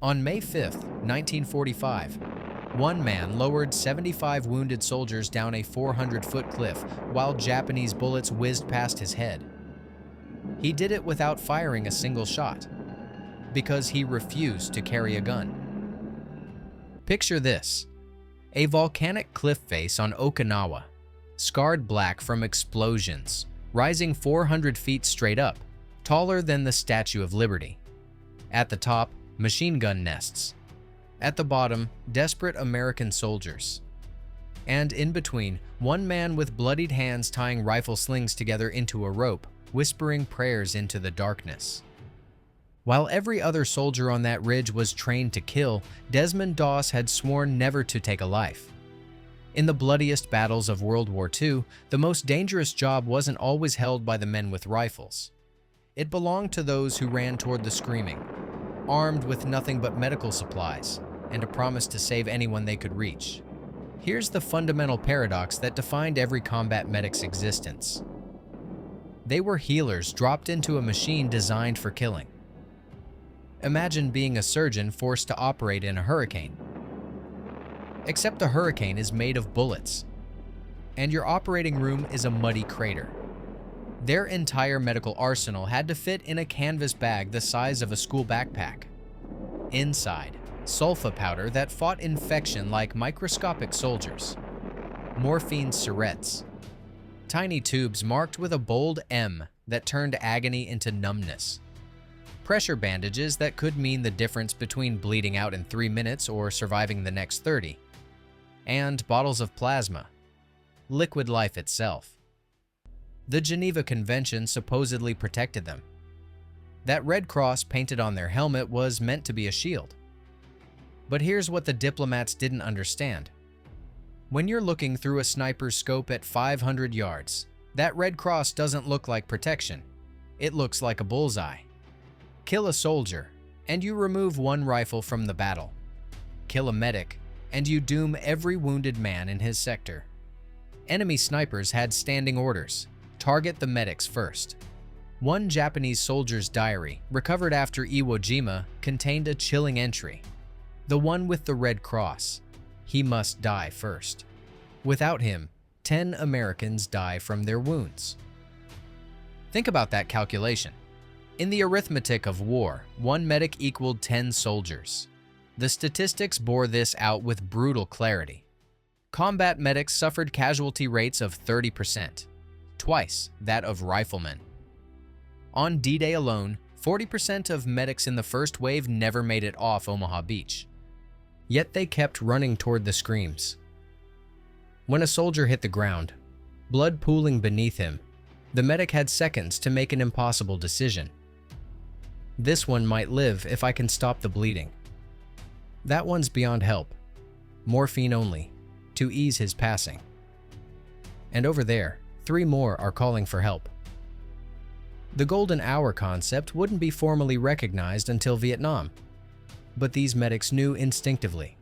On May 5, 1945, one man lowered 75 wounded soldiers down a 400-foot cliff while Japanese bullets whizzed past his head. He did it without firing a single shot, because he refused to carry a gun. Picture this: a volcanic cliff face on Okinawa, scarred black from explosions, rising 400 feet straight up, taller than the Statue of Liberty. At the top, machine gun nests. At the bottom, desperate American soldiers. And in between, one man with bloodied hands tying rifle slings together into a rope, whispering prayers into the darkness. While every other soldier on that ridge was trained to kill, Desmond Doss had sworn never to take a life. In the bloodiest battles of World War II, the most dangerous job wasn't always held by the men with rifles. It belonged to those who ran toward the screaming, armed with nothing but medical supplies and a promise to save anyone they could reach. Here's the fundamental paradox that defined every combat medic's existence. They were healers dropped into a machine designed for killing. Imagine being a surgeon forced to operate in a hurricane. Except the hurricane is made of bullets, and your operating room is a muddy crater. Their entire medical arsenal had to fit in a canvas bag the size of a school backpack. Inside, sulfa powder that fought infection like microscopic soldiers. Morphine syrettes. Tiny tubes marked with a bold M that turned agony into numbness. Pressure bandages that could mean the difference between bleeding out in 3 minutes or surviving the next 30. And bottles of plasma. Liquid life itself. The Geneva Convention supposedly protected them. That red cross painted on their helmet was meant to be a shield. But here's what the diplomats didn't understand. When you're looking through a sniper's scope at 500 yards, that red cross doesn't look like protection. It looks like a bullseye. Kill a soldier, and you remove one rifle from the battle. Kill a medic, and you doom every wounded man in his sector. Enemy snipers had standing orders: target the medics first. One Japanese soldier's diary, recovered after Iwo Jima, contained a chilling entry. The one with the red cross. He must die first. Without him, 10 Americans die from their wounds. Think about that calculation. In the arithmetic of war, one medic equaled 10 soldiers. The statistics bore this out with brutal clarity. Combat medics suffered casualty rates of 30%, twice that of riflemen. On D-Day alone, 40% of medics in the first wave never made it off Omaha Beach. Yet they kept running toward the screams. When a soldier hit the ground, blood pooling beneath him, the medic had seconds to make an impossible decision. This one might live if I can stop the bleeding. That one's beyond help. Morphine only, to ease his passing. And over there, 3 more are calling for help. The golden hour concept wouldn't be formally recognized until Vietnam, but these medics knew instinctively.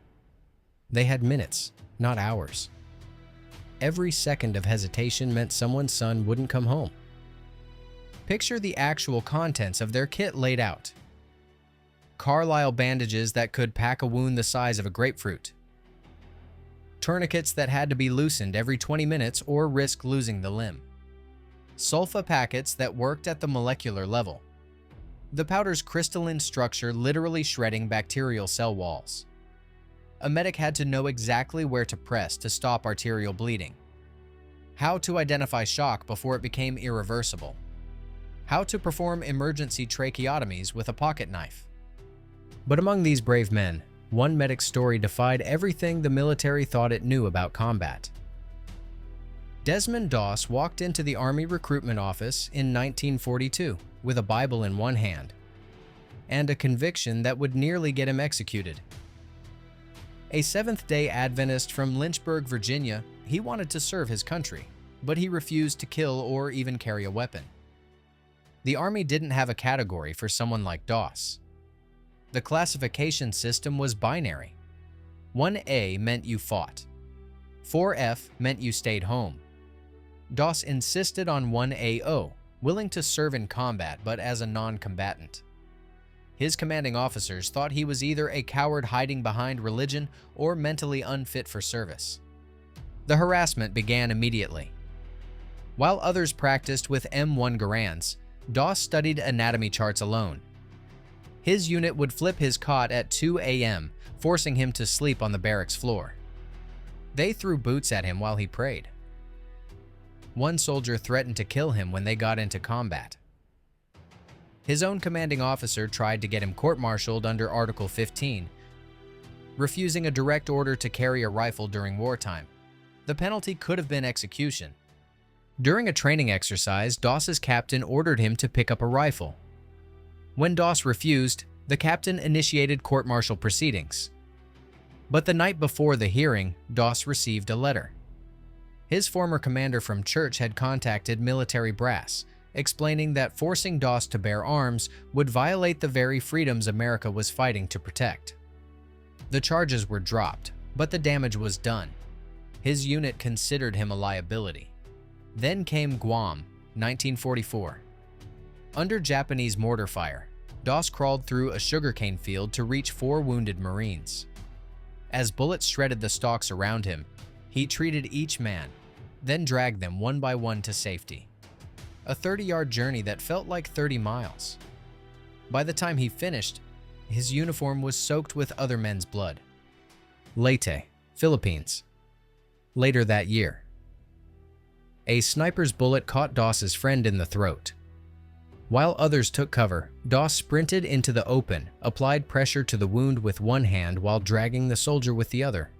They had minutes, not hours. Every second of hesitation meant someone's son wouldn't come home. Picture the actual contents of their kit laid out. Carlisle bandages that could pack a wound the size of a grapefruit. Tourniquets that had to be loosened every 20 minutes or risk losing the limb. Sulfa packets that worked at the molecular level. The powder's crystalline structure literally shredding bacterial cell walls. A medic had to know exactly where to press to stop arterial bleeding. How to identify shock before it became irreversible. How to perform emergency tracheotomies with a pocket knife. But among these brave men, one medic's story defied everything the military thought it knew about combat. Desmond Doss walked into the Army recruitment office in 1942 with a Bible in one hand and a conviction that would nearly get him executed. A Seventh-day Adventist from Lynchburg, Virginia, he wanted to serve his country, but he refused to kill or even carry a weapon. The Army didn't have a category for someone like Doss. The classification system was binary. 1A meant you fought. 4F meant you stayed home. Doss insisted on 1AO, willing to serve in combat but as a non-combatant. His commanding officers thought he was either a coward hiding behind religion or mentally unfit for service. The harassment began immediately. While others practiced with M1 Garands, Doss studied anatomy charts alone. His unit would flip his cot at 2 a.m., forcing him to sleep on the barracks floor. They threw boots at him while he prayed. One soldier threatened to kill him when they got into combat. His own commanding officer tried to get him court-martialed under Article 15, refusing a direct order to carry a rifle during wartime. The penalty could have been execution. During a training exercise, Doss's captain ordered him to pick up a rifle. When Doss refused, the captain initiated court-martial proceedings. But the night before the hearing, Doss received a letter. His former commander from church had contacted military brass, explaining that forcing Doss to bear arms would violate the very freedoms America was fighting to protect. The charges were dropped, but the damage was done. His unit considered him a liability. Then came Guam, 1944. Under Japanese mortar fire, Doss crawled through a sugarcane field to reach 4 wounded Marines. As bullets shredded the stalks around him, he treated each man, then dragged them one by one to safety. A 30-yard journey that felt like 30 miles. By the time he finished, his uniform was soaked with other men's blood. Leyte, Philippines. Later that year, a sniper's bullet caught Doss's friend in the throat. While others took cover, Doss sprinted into the open, applied pressure to the wound with one hand while dragging the soldier with the other.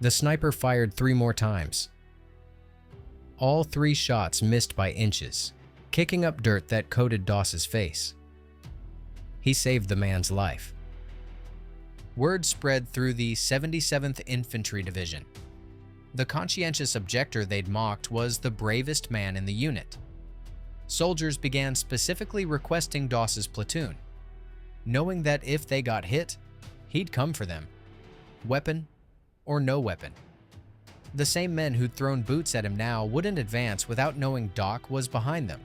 The sniper fired 3 more times. All 3 shots missed by inches, kicking up dirt that coated Doss's face. He saved the man's life. Word spread through the 77th Infantry Division. The conscientious objector they'd mocked was the bravest man in the unit. Soldiers began specifically requesting Doss's platoon, knowing that if they got hit, he'd come for them, weapon or no weapon. The same men who'd thrown boots at him now wouldn't advance without knowing Doc was behind them.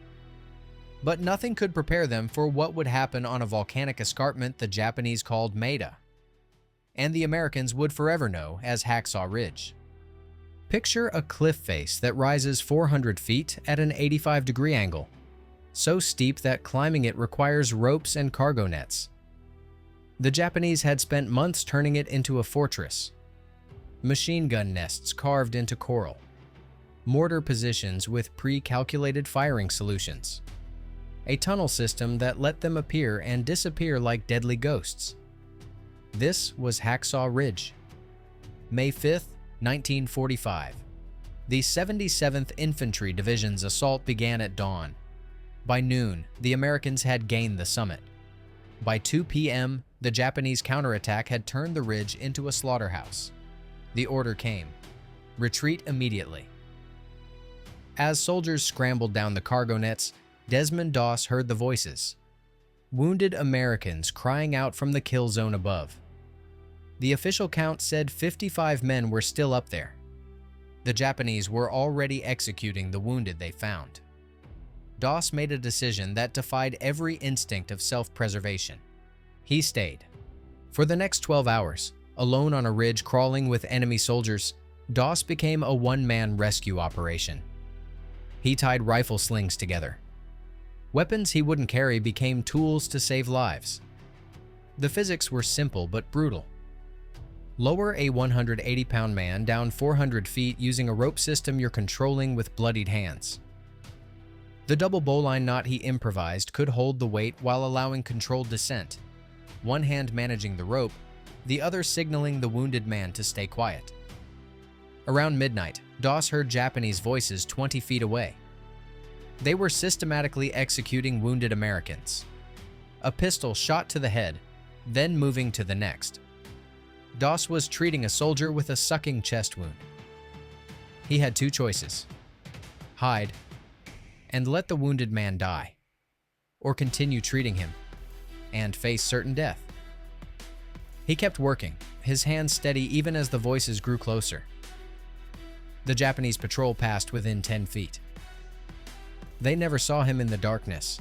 But nothing could prepare them for what would happen on a volcanic escarpment the Japanese called Maida, and the Americans would forever know as Hacksaw Ridge. Picture a cliff face that rises 400 feet at an 85-degree angle, so steep that climbing it requires ropes and cargo nets. The Japanese had spent months turning it into a fortress. Machine gun nests carved into coral, mortar positions with pre-calculated firing solutions, a tunnel system that let them appear and disappear like deadly ghosts. This was Hacksaw Ridge. May 5th, 1945. The 77th Infantry Division's assault began at dawn. By noon, the Americans had gained the summit. By 2 p.m., the Japanese counterattack had turned the ridge into a slaughterhouse. The order came: retreat immediately. As soldiers scrambled down the cargo nets, Desmond Doss heard the voices. Wounded Americans crying out from the kill zone above. The official count said 55 men were still up there. The Japanese were already executing the wounded they found. Doss made a decision that defied every instinct of self-preservation. He stayed. For the next 12 hours, alone on a ridge crawling with enemy soldiers, Doss became a one-man rescue operation. He tied rifle slings together. Weapons he wouldn't carry became tools to save lives. The physics were simple but brutal. Lower a 180-pound man down 400 feet using a rope system you're controlling with bloodied hands. The double bowline knot he improvised could hold the weight while allowing controlled descent, one hand managing the rope, the other signaling the wounded man to stay quiet. Around midnight, Doss heard Japanese voices 20 feet away. They were systematically executing wounded Americans. A pistol shot to the head, then moving to the next. Doss was treating a soldier with a sucking chest wound. He had 2 choices: hide and let the wounded man die, or continue treating him and face certain death. He kept working, his hands steady even as the voices grew closer. The Japanese patrol passed within 10 feet. They never saw him in the darkness.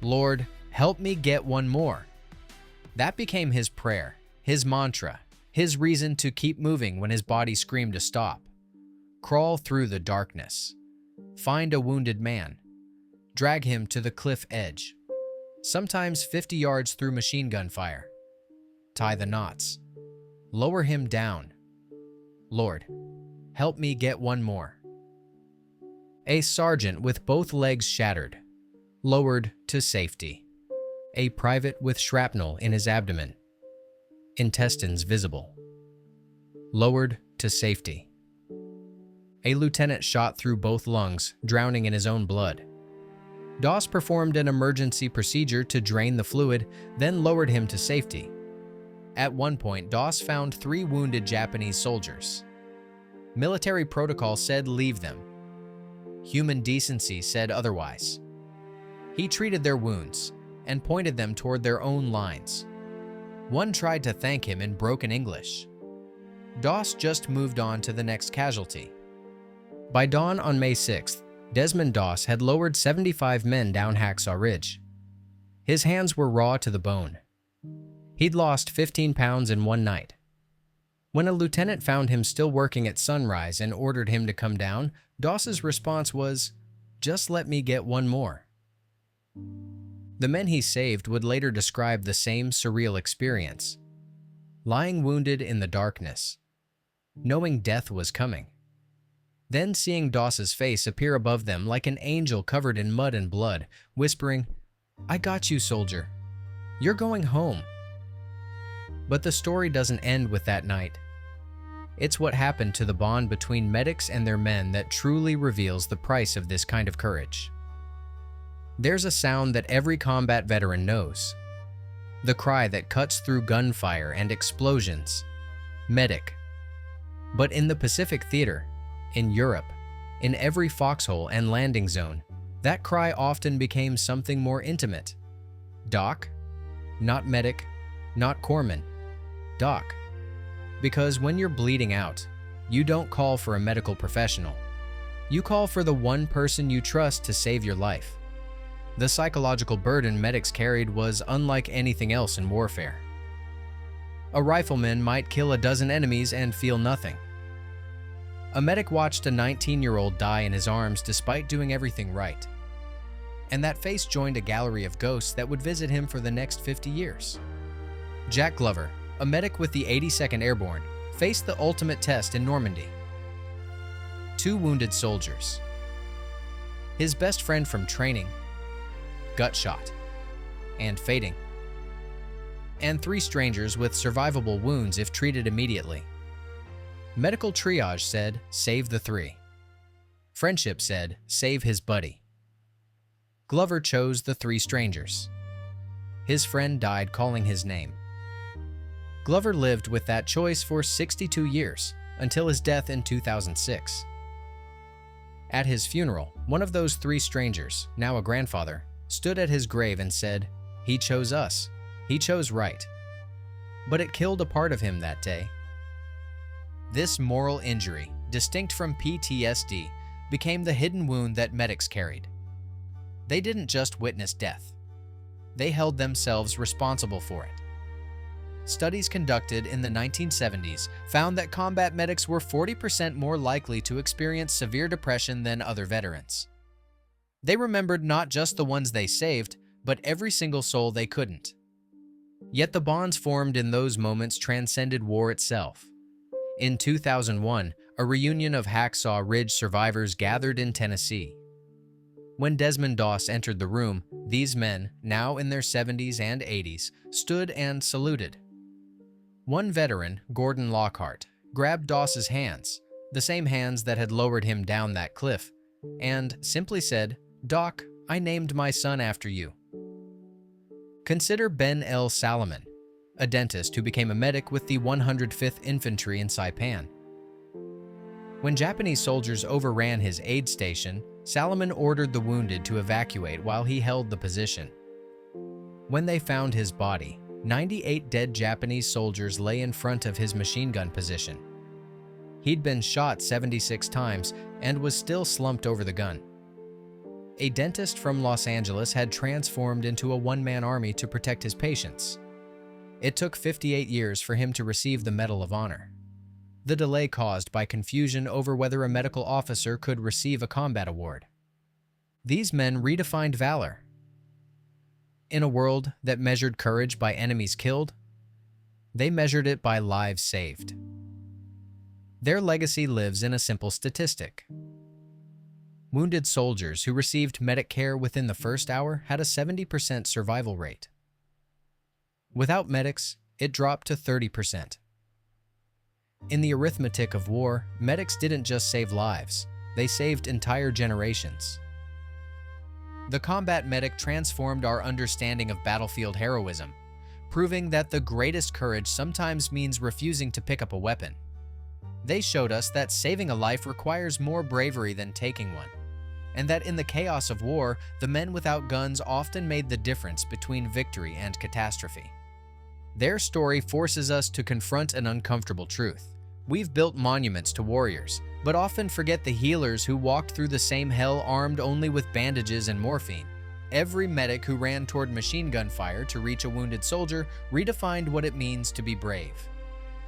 Lord, help me get one more." That became his prayer, his mantra, his reason to keep moving when his body screamed to stop. Crawl through the darkness. Find a wounded man. Drag him to the cliff edge. Sometimes 50 yards through machine gun fire. Tie the knots. Lower him down. Lord, help me get one more. A sergeant with both legs shattered, lowered to safety. A private with shrapnel in his abdomen, intestines visible, lowered to safety. A lieutenant shot through both lungs, drowning in his own blood. Doss performed an emergency procedure to drain the fluid, then lowered him to safety. At one point, Doss found 3 wounded Japanese soldiers. Military protocol said leave them. Human decency said otherwise. He treated their wounds and pointed them toward their own lines. One tried to thank him in broken English. Doss just moved on to the next casualty. By dawn on May 6th, Desmond Doss had lowered 75 men down Hacksaw Ridge. His hands were raw to the bone. He'd lost 15 pounds in one night. When a lieutenant found him still working at sunrise and ordered him to come down, Doss's response was, "Just let me get one more." The men he saved would later describe the same surreal experience. Lying wounded in the darkness, knowing death was coming. Then seeing Doss's face appear above them like an angel covered in mud and blood, whispering, "I got you, soldier. You're going home." But the story doesn't end with that night. It's what happened to the bond between medics and their men that truly reveals the price of this kind of courage. There's a sound that every combat veteran knows. The cry that cuts through gunfire and explosions. Medic. But in the Pacific Theater, in Europe, in every foxhole and landing zone, that cry often became something more intimate. Doc? Not medic, not corpsman. Doc. Because when you're bleeding out, you don't call for a medical professional. You call for the one person you trust to save your life. The psychological burden medics carried was unlike anything else in warfare. A rifleman might kill a dozen enemies and feel nothing. A medic watched a 19-year-old die in his arms despite doing everything right. And that face joined a gallery of ghosts that would visit him for the next 50 years. Jack Glover, a medic with the 82nd Airborne, faced the ultimate test in Normandy. 2 wounded soldiers. His best friend from training, gut shot, and fading. And 3 strangers with survivable wounds if treated immediately. Medical triage said, save the 3. Friendship said, save his buddy. Glover chose the 3 strangers. His friend died calling his name. Glover lived with that choice for 62 years, until his death in 2006. At his funeral, one of those 3 strangers, now a grandfather, stood at his grave and said, "He chose us. He chose right." But it killed a part of him that day. This moral injury, distinct from PTSD, became the hidden wound that medics carried. They didn't just witness death. They held themselves responsible for it. Studies conducted in the 1970s found that combat medics were 40% more likely to experience severe depression than other veterans. They remembered not just the ones they saved, but every single soul they couldn't. Yet the bonds formed in those moments transcended war itself. In 2001, a reunion of Hacksaw Ridge survivors gathered in Tennessee. When Desmond Doss entered the room, these men, now in their 70s and 80s, stood and saluted. One veteran, Gordon Lockhart, grabbed Doss's hands, the same hands that had lowered him down that cliff, and simply said, "Doc, I named my son after you." Consider Ben L. Salomon, a dentist who became a medic with the 105th Infantry in Saipan. When Japanese soldiers overran his aid station, Salomon ordered the wounded to evacuate while he held the position. When they found his body, 98 dead Japanese soldiers lay in front of his machine gun position. He'd been shot 76 times and was still slumped over the gun. A dentist from Los Angeles had transformed into a one-man army to protect his patients. It took 58 years for him to receive the Medal of Honor. The delay caused by confusion over whether a medical officer could receive a combat award. These men redefined valor. In a world that measured courage by enemies killed, they measured it by lives saved. Their legacy lives in a simple statistic. Wounded soldiers who received medic care within the first hour had a 70% survival rate. Without medics, it dropped to 30%. In the arithmetic of war, medics didn't just save lives, they saved entire generations. The combat medic transformed our understanding of battlefield heroism, proving that the greatest courage sometimes means refusing to pick up a weapon. They showed us that saving a life requires more bravery than taking one, and that in the chaos of war, the men without guns often made the difference between victory and catastrophe. Their story forces us to confront an uncomfortable truth. We've built monuments to warriors, but often forget the healers who walked through the same hell armed only with bandages and morphine. Every medic who ran toward machine gun fire to reach a wounded soldier redefined what it means to be brave.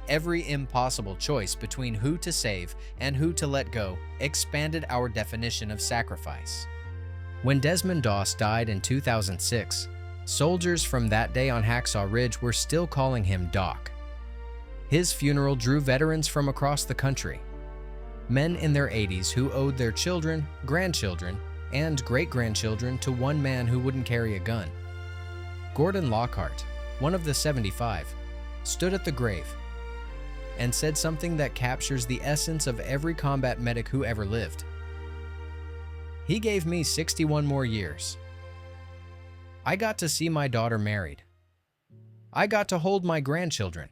Every impossible choice between who to save and who to let go expanded our definition of sacrifice. When Desmond Doss died in 2006, soldiers from that day on Hacksaw Ridge were still calling him Doc. His funeral drew veterans from across the country, men in their 80s who owed their children, grandchildren, and great-grandchildren to one man who wouldn't carry a gun. Gordon Lockhart, one of the 75, stood at the grave and said something that captures the essence of every combat medic who ever lived. He gave me 61 more years. I got to see my daughter married. I got to hold my grandchildren.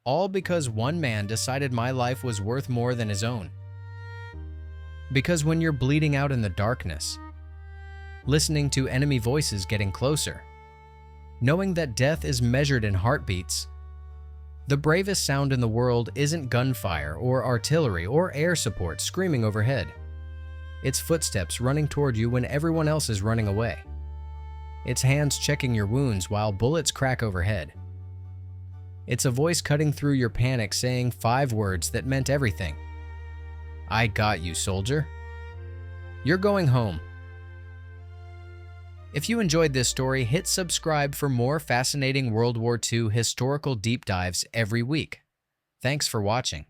All because one man decided my life was worth more than his own. Because when you're bleeding out in the darkness, listening to enemy voices getting closer, knowing that death is measured in heartbeats, the bravest sound in the world isn't gunfire or artillery or air support screaming overhead. It's footsteps running toward you when everyone else is running away. It's hands checking your wounds while bullets crack overhead. It's a voice cutting through your panic saying 5 words that meant everything. I got you, soldier. You're going home. If you enjoyed this story, hit subscribe for more fascinating World War II historical deep dives every week. Thanks for watching.